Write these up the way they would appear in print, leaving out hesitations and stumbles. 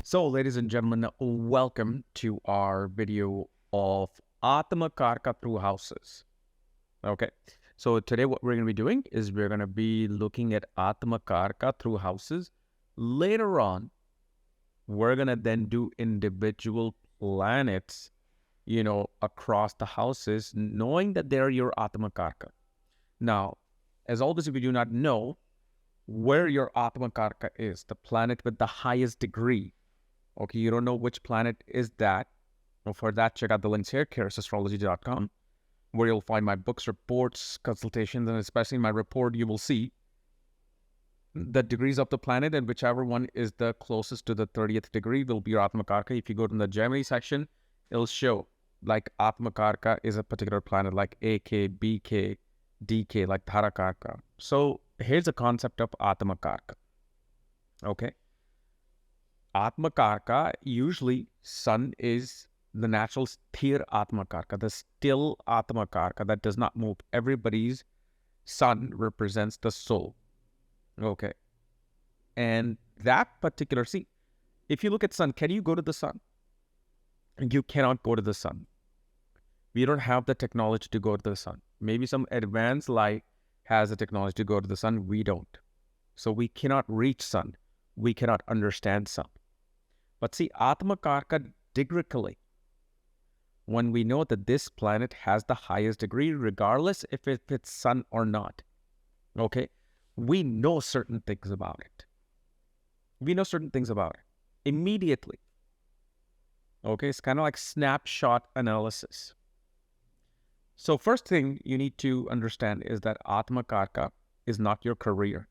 So, ladies and gentlemen, welcome to our video of Atmakaraka Through houses. Okay, so today what we're going to be doing is we're going to be looking at Atmakaraka Through houses. Later on, we're going to then do individual planets, across the houses, knowing that they're your Atmakaraka. Now, as always, if you do not know where your Atmakaraka is, the planet with the highest degree, okay, you don't know which planet is that. Well, for that, check out the links here, KRSastrology.com, where you'll find my books, reports, consultations, and especially in my report, you will see the degrees of the planet, and whichever one is the closest to the 30th degree will be your Atmakaraka. If you go to the Gemini section, it'll show like Atmakaraka is a particular planet, like AK, BK, DK, like Dharakaraka. So here's the concept of Atmakaraka. Okay. Atmakaraka, usually sun is the natural sthir Atmakaraka, the still Atmakaraka that does not move. Everybody's sun represents the soul. Okay. And that particular, see, if you look at sun, can you go to the sun? You cannot go to the sun. We don't have the technology to go to the sun. Maybe some advanced life has the technology to go to the sun. We don't. So we cannot reach sun. We cannot understand sun. But see, Atmakaraka degrically, when we know that this planet has the highest degree, regardless if it's sun or not, okay, we know certain things about it. We know certain things about it immediately. Okay, it's kind of like snapshot analysis. So first thing you need to understand is that Atmakaraka is not your career.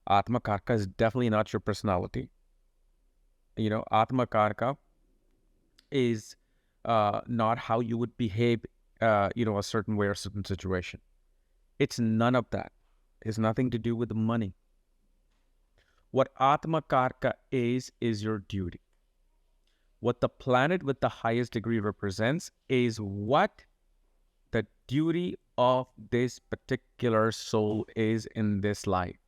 Atmakaraka is definitely not your personality. Atmakaraka is not how you would behave, a certain way or certain situation. It's none of that. It's nothing to do with money. What Atmakaraka is your duty. What the planet with the highest degree represents is what the duty of this particular soul is in this life.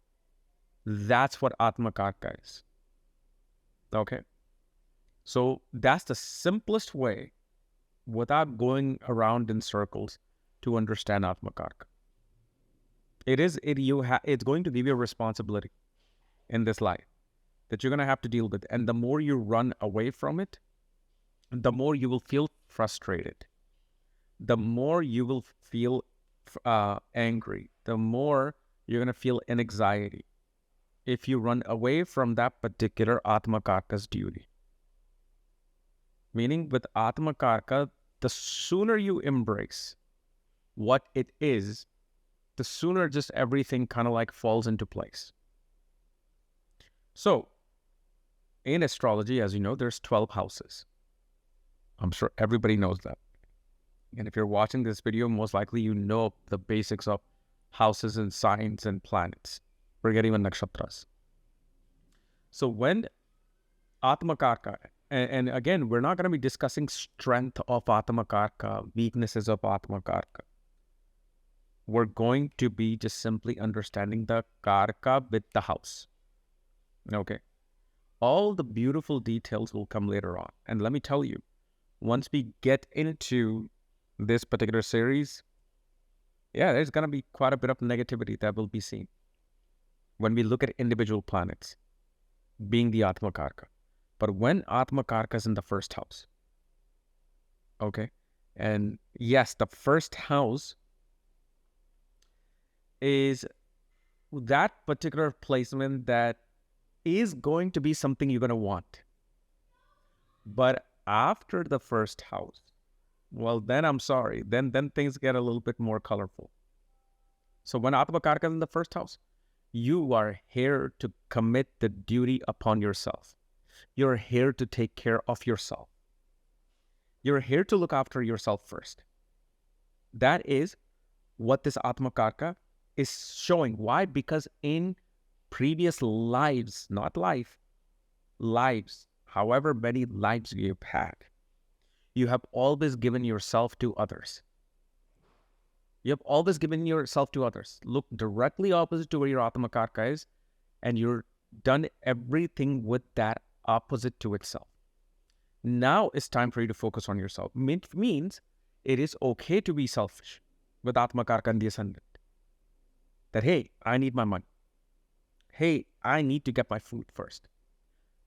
That's what Atmakaraka is. Okay. So that's the simplest way, without going around in circles, to understand Atmakaraka. It's going to give you a responsibility in this life that you're going to have to deal with. And the more you run away from it, the more you will feel frustrated. The more you will feel angry. The more you're going to feel anxiety if you run away from that particular Atmakaraka's duty. Meaning with Atmakaraka, the sooner you embrace what it is, the sooner just everything kind of like falls into place. So, in astrology, as you know, there's 12 houses. I'm sure everybody knows that. And if you're watching this video, most likely you know the basics of houses and signs and planets. Forget even nakshatras. So when Atmakaraka, and again, we're not going to be discussing strength of Atmakaraka, weaknesses of Atmakaraka. We're going to be just simply understanding the karaka with the house. Okay. All the beautiful details will come later on. And let me tell you, once we get into this particular series, there's going to be quite a bit of negativity that will be seen when we look at individual planets being the Atmakaraka. But when Atmakaraka is in the first house, okay, and yes, the first house is that particular placement that is going to be something you're going to want. But after the first house, well, then I'm sorry, then things get a little bit more colorful. So when Atmakaraka is in the first house, you are here to commit the duty upon yourself. You're here to take care of yourself. You're here to look after yourself first. That is what this Atmakaraka is showing. Why? Because in previous lives, not life, lives, however many lives you've had, you have always given yourself to others. You have always given yourself to others. Look directly opposite to where your Atmakaraka is, and you're done everything with that opposite to itself. Now it's time for you to focus on yourself. Means it is okay to be selfish with Atmakaraka and the ascendant. That, hey, I need my money. Hey, I need to get my food first.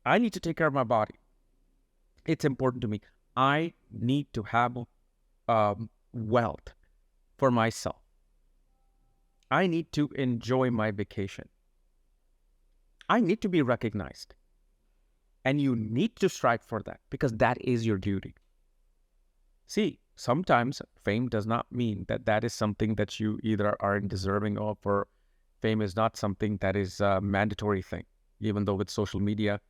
I need to take care of my body. It's important to me. I need to have wealth for myself. I need to enjoy my vacation. I need to be recognized. And you need to strive for that because that is your duty. See, sometimes fame does not mean that that is something that you either aren't deserving of, or fame is not something that is a mandatory thing. Even though with social media,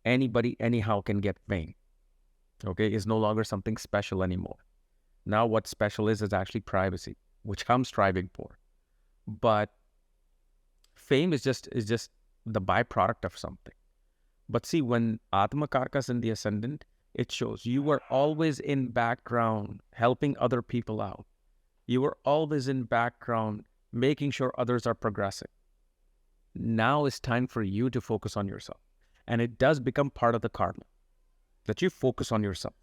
anybody anyhow can get fame. Okay, it's no longer something special anymore. Now what's special is actually privacy, which I'm striving for. But fame is just the byproduct of something. But see, when Atmakaraka is in the ascendant, it shows you were always in background helping other people out. You were always in background making sure others are progressing. Now it's time for you to focus on yourself. And it does become part of the karma that you focus on yourself.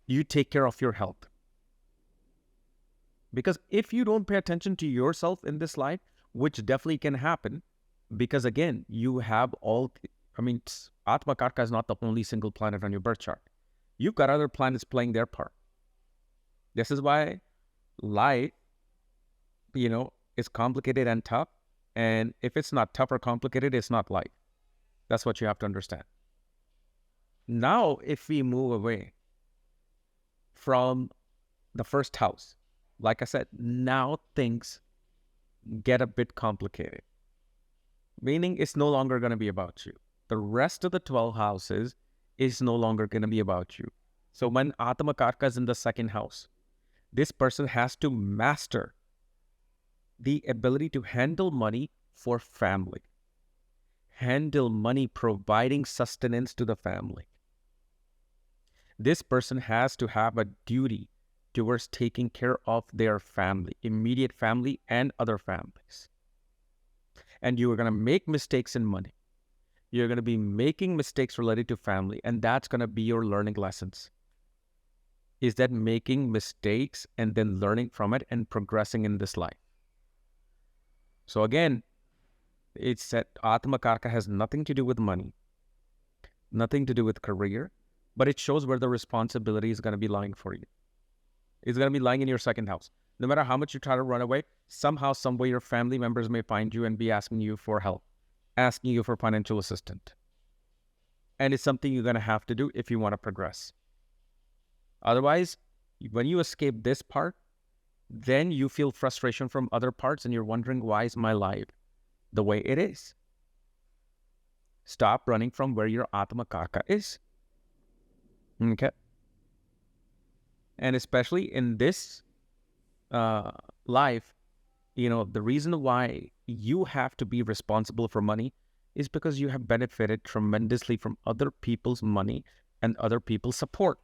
You take care of your health. Because if you don't pay attention to yourself in this life, which definitely can happen, because again, you have Atmakaraka is not the only single planet on your birth chart. You've got other planets playing their part. This is why life, is complicated and tough. And if it's not tough or complicated, it's not life. That's what you have to understand. Now, if we move away from the first house, like I said, now things get a bit complicated. Meaning it's no longer going to be about you. The rest of the 12 houses is no longer going to be about you. So when Atmakaraka is in the second house, this person has to master the ability to handle money for family. Handle money providing sustenance to the family. This person has to have a duty towards taking care of their family, immediate family and other families. And you are going to make mistakes in money. You're going to be making mistakes related to family, and that's going to be your learning lessons. Is that making mistakes and then learning from it and progressing in this life. So again, it's that Atmakaraka has nothing to do with money, nothing to do with career, but it shows where the responsibility is going to be lying for you. It's going to be lying in your second house. No matter how much you try to run away, somehow, some way, your family members may find you and be asking you for help, asking you for financial assistance. And it's something you're going to have to do if you want to progress. Otherwise, when you escape this part, then you feel frustration from other parts and you're wondering, why is my life the way it is? Stop running from where your Atmakaraka is. Okay? And especially in this life, the reason why you have to be responsible for money is because you have benefited tremendously from other people's money and other people's support.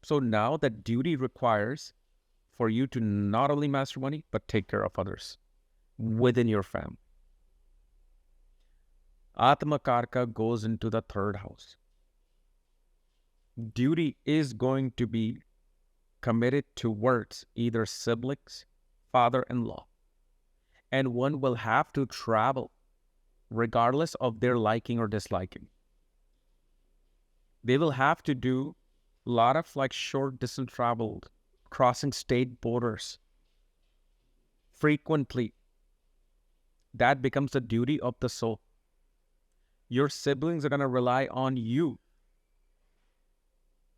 So now that duty requires for you to not only master money, but take care of others within your family. Atmakaraka goes into the third house. Duty is going to be committed towards either siblings, father-in-law, and one will have to travel regardless of their liking or disliking. They will have to do a lot of short distance travel, crossing state borders frequently. That becomes the duty of the soul. Your siblings are going to rely on you.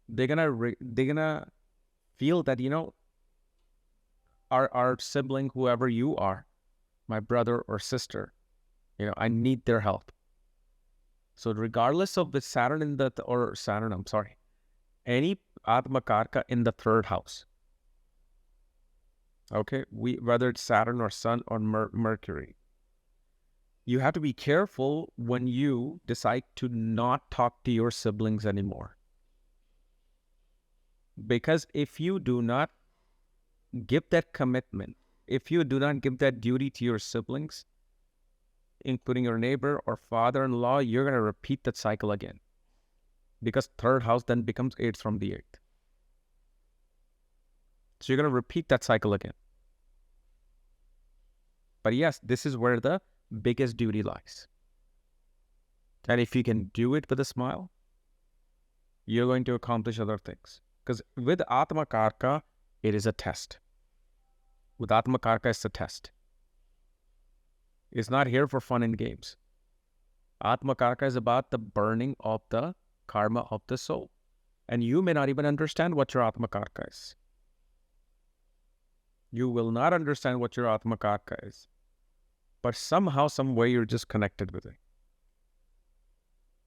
They're gonna feel that, our sibling, whoever you are, my brother or sister, I need their help. So regardless of the any Atmakaraka in the third house, okay, whether it's Saturn or Sun or Mercury, you have to be careful when you decide to not talk to your siblings anymore. Because if you do not give that commitment, if you do not give that duty to your siblings, including your neighbor or father-in-law, you're going to repeat that cycle again. Because third house then becomes eighth from the eighth. So you're going to repeat that cycle again. But yes, this is where the biggest duty lies. And if you can do it with a smile, you're going to accomplish other things. Because with Atmakaraka, it is a test. With Atmakaraka, it's a test. It's not here for fun and games. Atmakaraka is about the burning of the karma of the soul. And you may not even understand what your Atmakaraka is. You will not understand what your Atmakaraka is. But somehow, some way, you're just connected with it.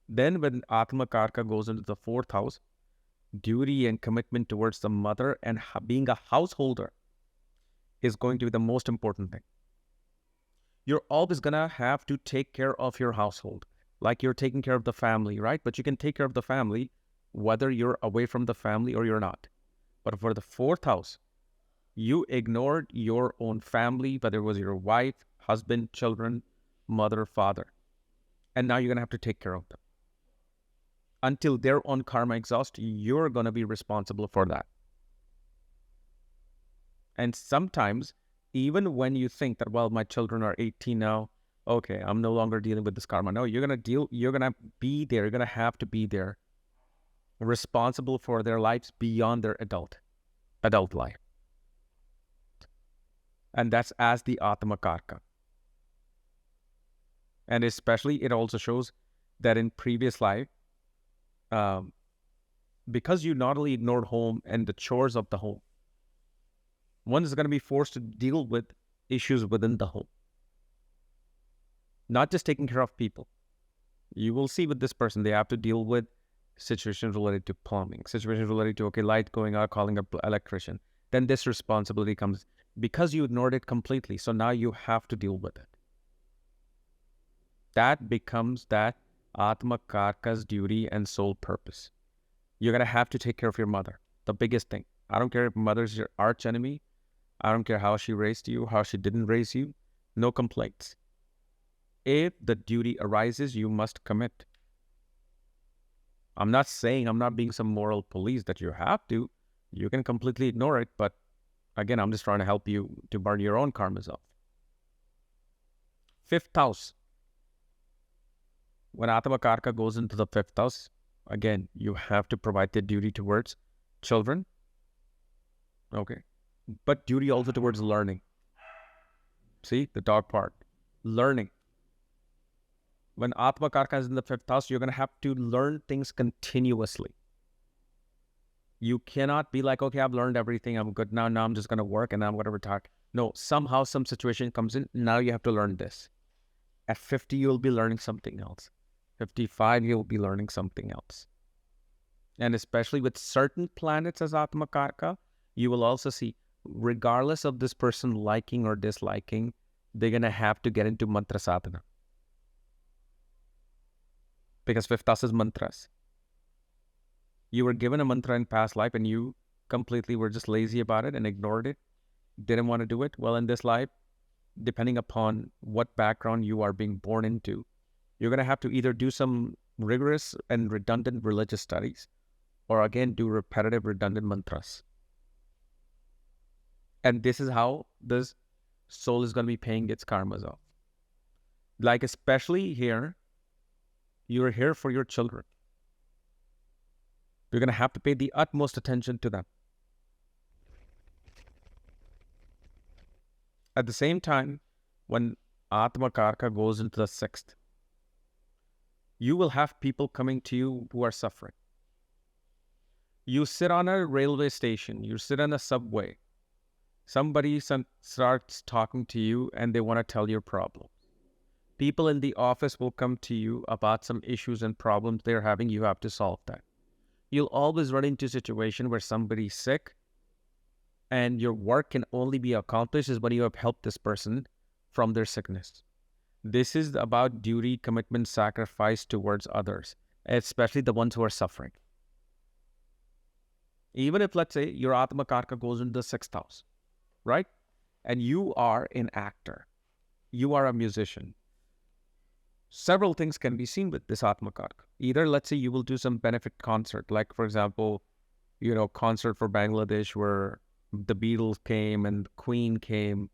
Then when Atmakaraka goes into the fourth house, duty and commitment towards the mother and being a householder is going to be the most important thing. You're always going to have to take care of your household, like you're taking care of the family, right? But you can take care of the family whether you're away from the family or you're not. But for the fourth house, you ignored your own family, whether it was your wife, husband, children, mother, father. And now you're going to have to take care of them. Until their own karma exhausts, you're going to be responsible for that. And sometimes, even when you think that, well, my children are 18 now, okay, I'm no longer dealing with this karma. No, you're going to be there. You're going to have to be there, responsible for their lives beyond their adult life. And that's as the Atmakaraka. And especially, it also shows that in previous life, because you not only ignored home and the chores of the home, one is going to be forced to deal with issues within the home. Not just taking care of people. You will see with this person, they have to deal with situations related to plumbing, situations related to, okay, light going out, calling an electrician. Then this responsibility comes because you ignored it completely. So now you have to deal with it. That becomes that Atmakaraka's duty and soul purpose. You're going to have to take care of your mother. The biggest thing. I don't care if mother's your arch enemy. I don't care how she raised you, how she didn't raise you. No complaints. If the duty arises, you must commit. I'm not being some moral police that you have to. You can completely ignore it. But again, I'm just trying to help you to burn your own karmas off. Fifth house. When Atmakaraka goes into the fifth house, again, you have to provide the duty towards children. Okay. But duty also towards learning. See, the dog part. Learning. When Atmakaraka is in the fifth house, you're going to have to learn things continuously. You cannot be like, okay, I've learned everything. I'm good now. Now I'm just going to work and now I'm going to retire. No, somehow some situation comes in. Now you have to learn this. At 50, you'll be learning something else. 55, you'll be learning something else. And especially with certain planets as Atmakaraka, you will also see, regardless of this person liking or disliking, they're going to have to get into mantra sadhana. Because fifth house is mantras. You were given a mantra in past life and you completely were just lazy about it and ignored it, didn't want to do it. Well, in this life, depending upon what background you are being born into, you're going to have to either do some rigorous and redundant religious studies or again, do repetitive redundant mantras. And this is how this soul is going to be paying its karmas off. Like especially here, you're here for your children. You're going to have to pay the utmost attention to them. At the same time, when Atmakaraka goes into the sixth, you will have people coming to you who are suffering. You sit on a railway station, you sit on a subway, somebody starts talking to you and they want to tell your problem. People in the office will come to you about some issues and problems they're having. You have to solve that. You'll always run into a situation where somebody's sick and your work can only be accomplished is when you have helped this person from their sickness. This is about duty, commitment, sacrifice towards others, especially the ones who are suffering. Even if, let's say, your Atmakaraka goes into the sixth house, right? And you are an actor. You are a musician. several things can be seen with this Atmakaraka. Either, let's say, you will do some benefit concert, like, for example, concert for Bangladesh where the Beatles came and the Queen came.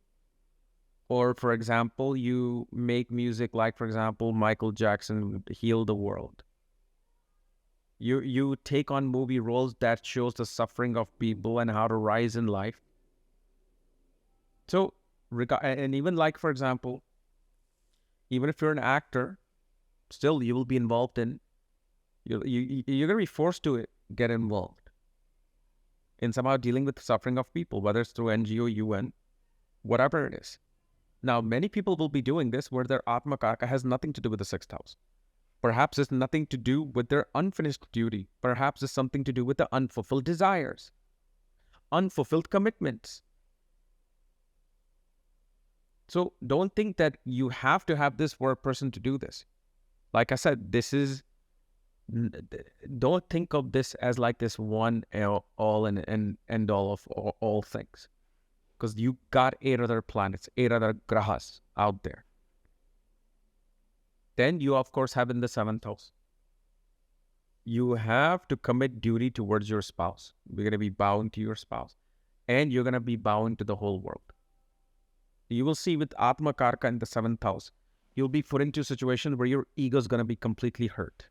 Or, for example, you make music like, for example, Michael Jackson healed the world. You take on movie roles that shows the suffering of people and how to rise in life. So, and even like, for example, even if you're an actor, still you will be involved in, you're going to be forced to get involved in somehow dealing with the suffering of people, whether it's through NGO, UN, whatever it is. Now, many people will be doing this where their Atmakaraka has nothing to do with the sixth house. Perhaps it's nothing to do with their unfinished duty. Perhaps it's something to do with the unfulfilled desires, unfulfilled commitments. So don't think that you have to have this for a person to do this. Like I said, don't think of this as like this one all and end all of all things. Because you got 8 other planets, 8 other grahas out there. Then you, of course, have in the 7th house. You have to commit duty towards your spouse. You're going to be bound to your spouse. And you're going to be bound to the whole world. You will see with Atmakaraka in the 7th house, you'll be put into a situation where your ego is going to be completely hurt.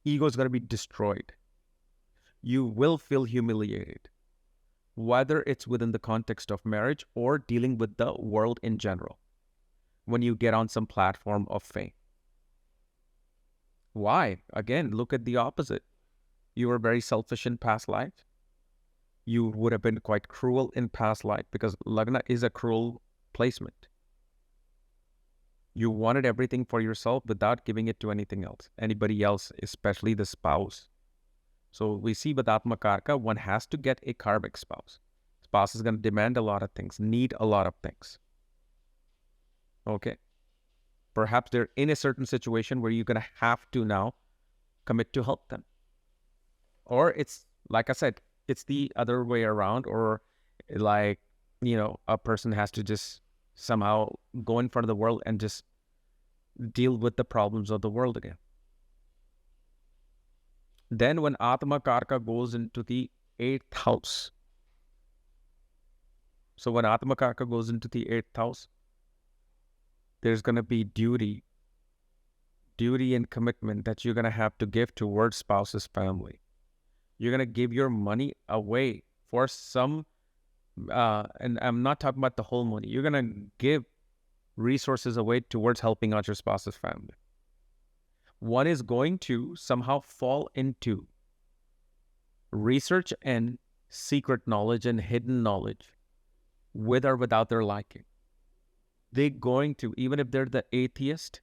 Ego is going to be destroyed. You will feel humiliated, whether it's within the context of marriage or dealing with the world in general, when you get on some platform of fame. Why? Again, look at the opposite. You were very selfish in past life. You would have been quite cruel in past life, because Lagna is a cruel placement. You wanted everything for yourself without giving it to anybody else, especially the spouse. So we see with Atmakaraka, one has to get a karmic spouse. Spouse is going to demand a lot of things, need a lot of things. Okay. Perhaps they're in a certain situation where you're going to have to now commit to help them. Or it's, like I said, it's the other way around, or like, a person has to just somehow go in front of the world and just deal with the problems of the world again. Then when Atmakaraka goes into the 8th house. So when Atmakaraka goes into the 8th house, there's going to be duty and commitment that you're going to have to give towards spouse's family. You're going to give your money away for some, and I'm not talking about the whole money. You're going to give resources away towards helping out your spouse's family. One is going to somehow fall into research and secret knowledge and hidden knowledge, with or without their liking. They're going to, even if they're the atheist,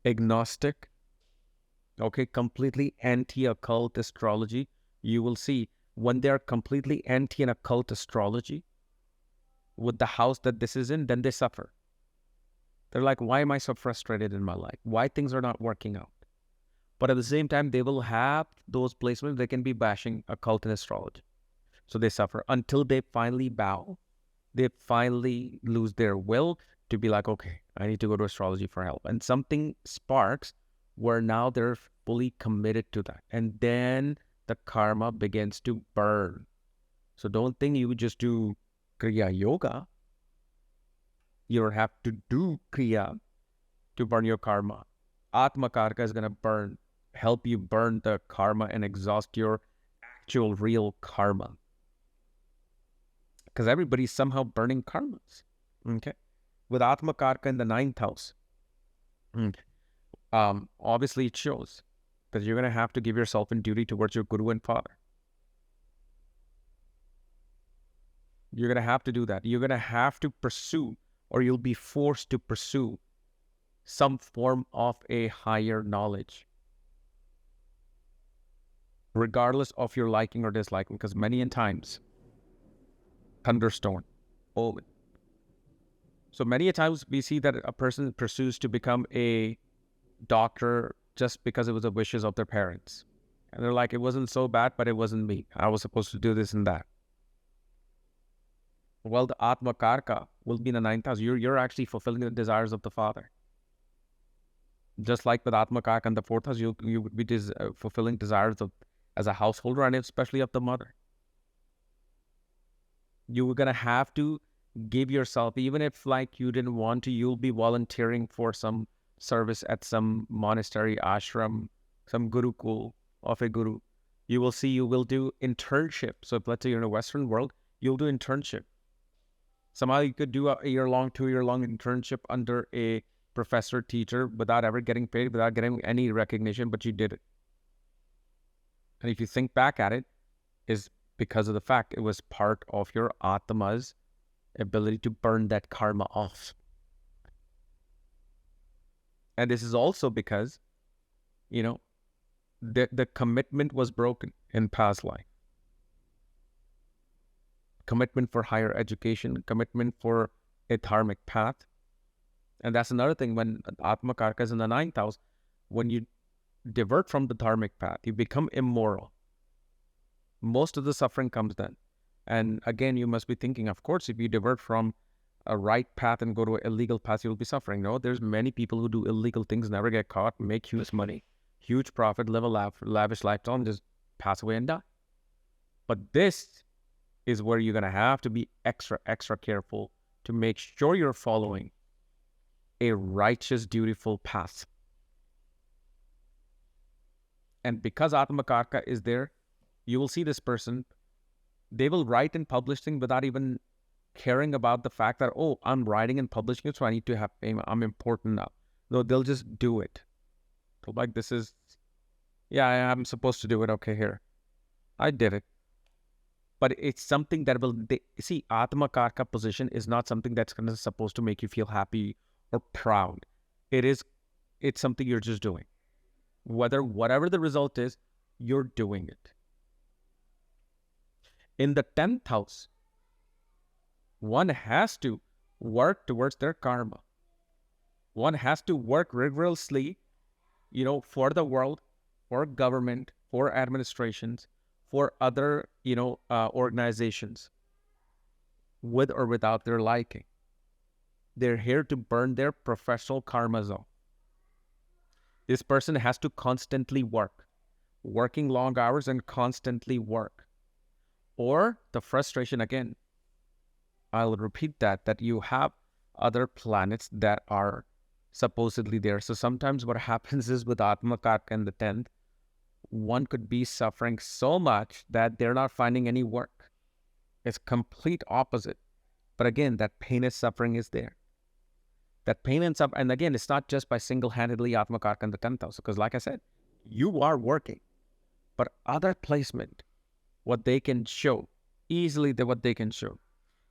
agnostic, completely anti-occult astrology, you will see when they're completely anti an occult astrology with the house that this is in, then they suffer. They're like, why am I so frustrated in my life? Why things are not working out? But at the same time, they will have those placements. They can be bashing occult and astrology. So they suffer until they finally bow. They finally lose their will to be like, okay, I need to go to astrology for help. And something sparks where now they're fully committed to that. And then the karma begins to burn. So don't think you just do Kriya Yoga. You have to do Kriya to burn your karma. Atmakaraka is going to help you burn the karma and exhaust your actual real karma. Because everybody's somehow burning karmas. Okay. With Atmakaraka in the 9th house, obviously it shows that you're going to have to give yourself in duty towards your guru and father. You're going to have to do that. You're going to have to pursue, or you'll be forced to pursue, some form of a higher knowledge, regardless of your liking or disliking, because many a times, thunderstorm, omen. So many a times we see that a person pursues to become a doctor just because it was the wishes of their parents. And they're like, it wasn't so bad, but it wasn't me. I was supposed to do this and that. Well, the Atmakaraka will be in the 9th house. You're actually fulfilling the desires of the father. Just like with Atmakaraka and the fourth house, you would be fulfilling desires of as a householder, and especially of the mother. You were gonna have to give yourself, even if like you didn't want to, you'll be volunteering for some service at some monastery, ashram, some gurukul of a guru. You will see, you will do internship. So if let's say you're in a Western world, you'll do internship. Somehow you could do a year-long, 2-year-long internship under a professor, teacher, without ever getting paid, without getting any recognition, but you did it. And if you think back at it, is because of the fact it was part of your Atma's ability to burn that karma off. And this is also because, the commitment was broken in past life. Commitment for higher education, commitment for a dharmic path. And that's another thing, when Atmakaraka is in the 9th house, when you divert from the dharmic path, you become immoral. Most of the suffering comes then. And again, you must be thinking, of course, if you divert from a right path and go to an illegal path, you'll be suffering. No, there's many people who do illegal things, never get caught, make huge money, huge profit, live a lavish lifestyle, and just pass away and die. But this is where you're going to have to be extra, extra careful to make sure you're following a righteous, dutiful path. And because Atmakaraka is there, you will see this person, they will write and publish things without even caring about the fact that, oh, I'm writing and publishing it, so I need to have fame. I'm important now. No, they'll just do it. So like, this is, yeah, I'm supposed to do it. Okay, here. I did it. But it's something that will, see, Atmakaraka position is not something that's supposed to make you feel happy or proud. It's something you're just doing. Whatever the result is, you're doing it. In the 10th house, one has to work towards their karma. One has to work rigorously, for the world, for government, for administrations, for other, organizations, with or without their liking. They're here to burn their professional karma zone. This person has to constantly work, working long hours and constantly work. Or the frustration, again, I'll repeat that you have other planets that are supposedly there. So sometimes what happens is with Atmakaraka in the 10th, one could be suffering so much that they're not finding any work. It's complete opposite. But again, that pain and suffering is there. That pain and suffering, and again, it's not just by single-handedly Atmakaraka in the 10th house, because like I said, you are working. But other placement, what they can show, what they can show,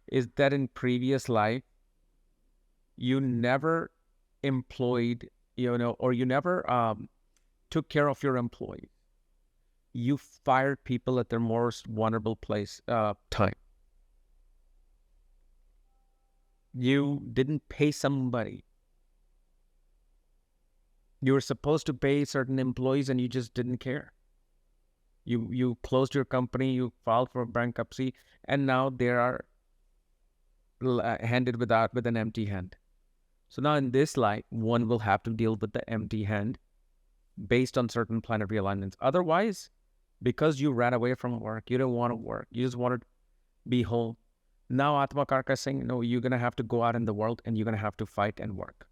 is that in previous life, you never employed, or you never took care of your employees. You fired people at their most vulnerable time. You didn't pay somebody. You were supposed to pay certain employees and you just didn't care. You closed your company, you filed for bankruptcy, and now they are handed with an empty hand. So now in this life, one will have to deal with the empty hand based on certain planetary alignments. Otherwise, because you ran away from work, you don't want to work, you just want to be home. Now Atmakaraka is saying, no, you're going to have to go out in the world and you're going to have to fight and work.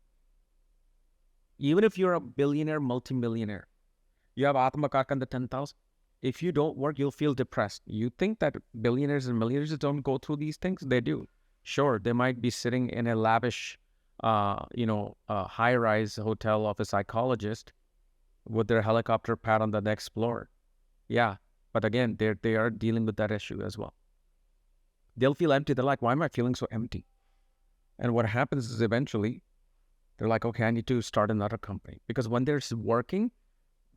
Even if you're a billionaire, multimillionaire, you have Atmakaraka in the 10th house. If you don't work, you'll feel depressed. You think that billionaires and millionaires don't go through these things? They do. Sure, they might be sitting in a lavish, high-rise hotel of a psychologist with their helicopter pad on the next floor. Yeah, but again, they are dealing with that issue as well. They'll feel empty. They're like, why am I feeling so empty? And what happens is eventually, they're like, okay, I need to start another company. Because when they're working,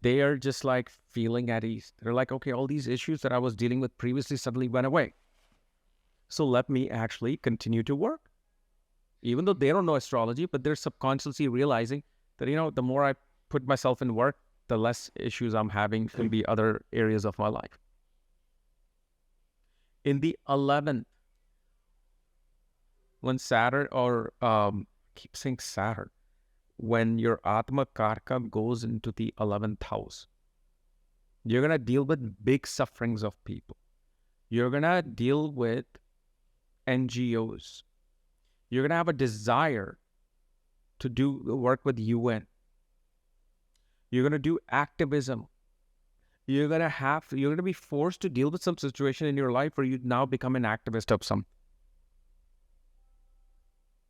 they are just like feeling at ease. They're like, okay, all these issues that I was dealing with previously suddenly went away. So let me actually continue to work. Even though they don't know astrology, but they're subconsciously realizing that, the more I put myself in work, the less issues I'm having in the other areas of my life. In the 11th, when Saturn, or keep saying Saturn, when your Atmakaraka goes into the 11th house. You're going to deal with big sufferings of people. You're going to deal with NGOs. You're going to have a desire to do work with UN. You're going to do activism. You're going to be forced to deal with some situation in your life where you now become an activist of some.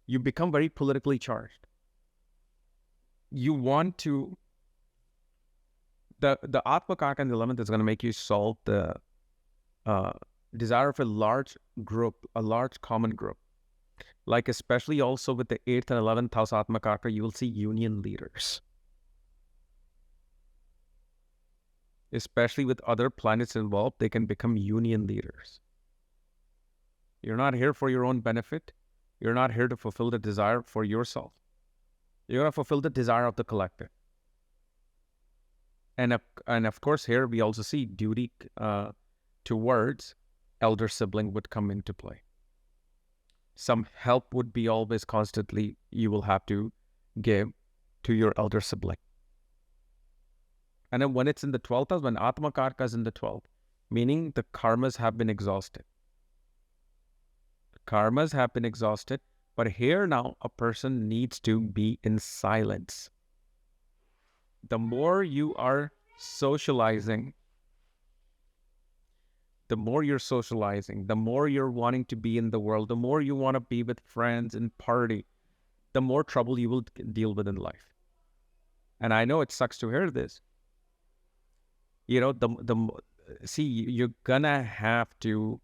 You become very politically charged. You want to, the Atmakaraka in the 11th is going to make you solve the desire of a large group, a large common group. Like especially also with the 8th and 11th house Atmakaraka, you will see union leaders. Especially with other planets involved, they can become union leaders. You're not here for your own benefit. You're not here to fulfill the desire for yourself. You're going to fulfill the desire of the collective. And of course, here we also see duty towards elder sibling would come into play. Some help would be always constantly you will have to give to your elder sibling. And then when it's in the 12th house, when Atmakaraka is in the 12th, meaning the karmas have been exhausted. The karmas have been exhausted, but here now a person needs to be in silence. The more you are socializing, the more you're wanting to be in the world, the more you want to be with friends and party, the more trouble you will deal with in life. And I know it sucks to hear this. You know, you're gonna have to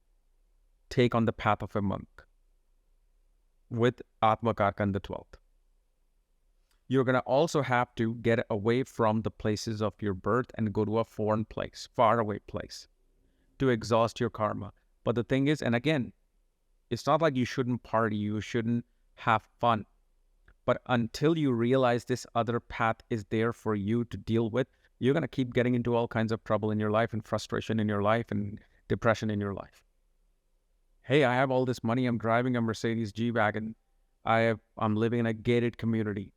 take on the path of a monk with Atmakaraka in the 12th. You're gonna also have to get away from the places of your birth and go to a foreign place, faraway place, to exhaust your karma. But the thing is, and again, it's not like you shouldn't party, you shouldn't have fun. But until you realize this other path is there for you to deal with, you're going to keep getting into all kinds of trouble in your life and frustration in your life and depression in your life. Hey, I have all this money. I'm driving a Mercedes G-Wagon. I'm living in a gated community.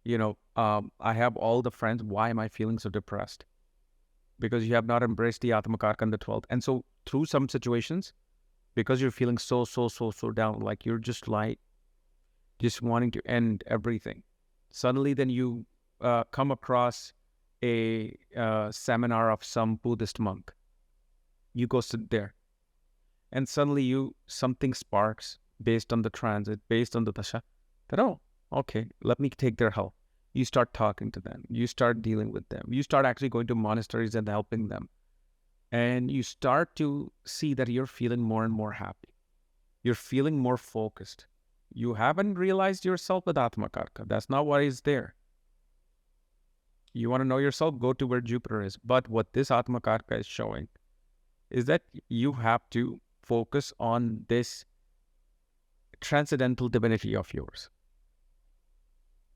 You know, I have all the friends. Why am I feeling so depressed? Because you have not embraced the Atmakaraka in the 12th. And so through some situations, because you're feeling so down, like you're just wanting to end everything. Suddenly then you come across a seminar of some Buddhist monk. You go sit there and suddenly something sparks based on the transit, based on the dasha, that, oh, okay, let me take their help. You start talking to them. You start dealing with them. You start actually going to monasteries and helping them. And you start to see that you're feeling more and more happy. You're feeling more focused. You haven't realized yourself with Atmakaraka. That's not what is there. You want to know yourself, go to where Jupiter is. But what this Atmakaraka is showing is that you have to focus on this transcendental divinity of yours.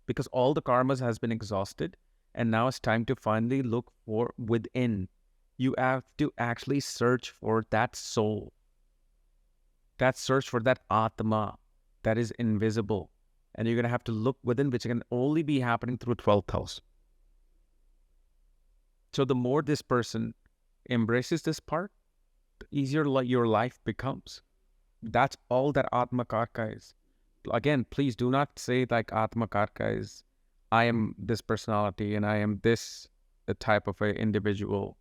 Because all the karmas has been exhausted, and now it's time to finally look for within. You have to actually search for that soul. That search for that Atma that is invisible. And you're going to have to look within, which can only be happening through 12th house. So the more this person embraces this part, the easier your life becomes. That's all that Atmakaraka is. Again, please do not say like Atmakaraka is, I am this personality and I am this type of an individual.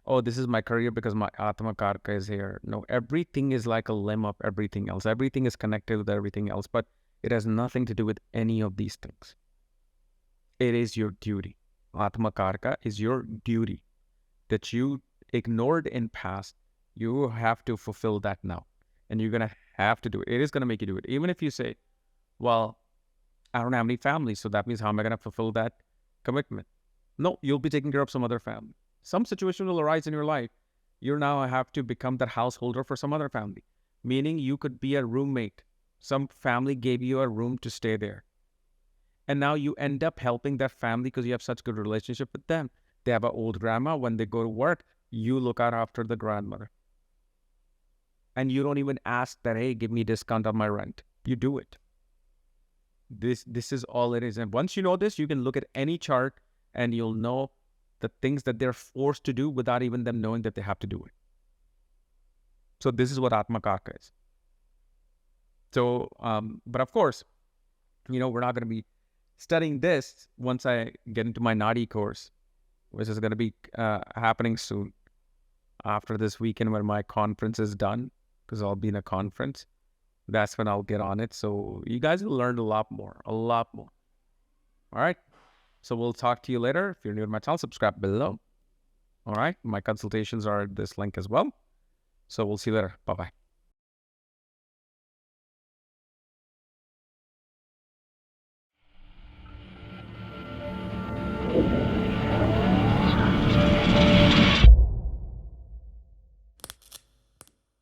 Oh, this is my career because my Atmakaraka is here. No, everything is like a limb of everything else. Everything is connected with everything else, but it has nothing to do with any of these things. It is your duty. Atmakaraka is your duty that you ignored in past. You have to fulfill that now. And you're going to have to do it. It is going to make you do it. Even if you say, well, I don't have any family, so that means how am I going to fulfill that commitment? No, you'll be taking care of some other family. Some situation will arise in your life. You now have to become that householder for some other family. Meaning you could be a roommate. Some family gave you a room to stay there. And now you end up helping that family because you have such good relationship with them. They have an old grandma. When they go to work, you look out after the grandmother. And you don't even ask that, hey, give me a discount on my rent. You do it. This is all it is. And once you know this, you can look at any chart and you'll know the things that they're forced to do without even them knowing that they have to do it. So this is what Atmakaraka is. So, but of course, we're not going to be studying this once I get into my Nadi course, which is going to be happening soon after this weekend when my conference is done, because I'll be in a conference. That's when I'll get on it. So you guys will learn a lot more. All right. So we'll talk to you later. If you're new to my channel, subscribe below. All right. My consultations are at this link as well. So we'll see you later. Bye-bye.